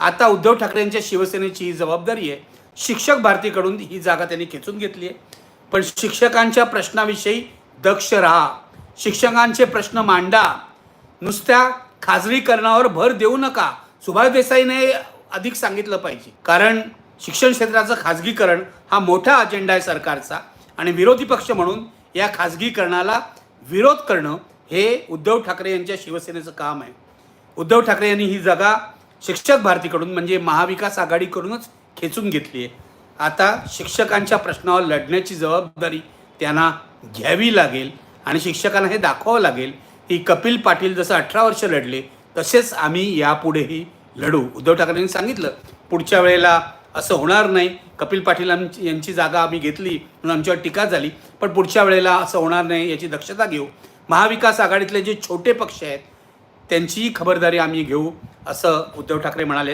आता उद्धव ठाकरे यांच्या शिवसेनेची ही जबाबदारी आहे. शिक्षक भारतीकडून ही जागा त्यांनी खेचून घेतली आहे. पण शिक्षकांच्या प्रश्नाविषयी दक्ष राहा, शिक्षकांचे प्रश्न मांडा, नुसत्या खाजगीकरणावर भर देऊ नका. सुभाष देसाईने अधिक सांगितलं पाहिजे, कारण शिक्षण क्षेत्राचं खाजगीकरण हा मोठा अजेंडा आहे सरकारचा आणि विरोधी पक्ष म्हणून या खाजगीकरणाला विरोध करणं हे उद्धव ठाकरे यांच्या शिवसेनेचं काम आहे. उद्धव ठाकरे यांनी ही जागा शिक्षक भारतीकडून म्हणजे महाविकास आघाडीकडूनच खेचून घेतली आहे. आता शिक्षकांच्या प्रश्नावर लढण्याची जबाबदारी त्यांना घ्यावी लागेल आणि शिक्षकांना हे दाखवावं लागेल की कपिल पाटील जसं 18 वर्ष लढले तसेच आम्ही यापुढेही लढू. उद्धव ठाकरेंनी सांगितलं पुढच्या वेळेला असं होणार नाही. कपिल पाटील यांची जागा आम्ही घेतली म्हणून आमच्यावर टीका झाली, पण पुढच्या वेळेला असं होणार नाही याची दक्षता घेऊ. महाविकास आघाडीतले जे छोटे पक्ष आहेत त्यांचीही खबरदारी आम्ही घेऊ असं उद्धव ठाकरे म्हणाले.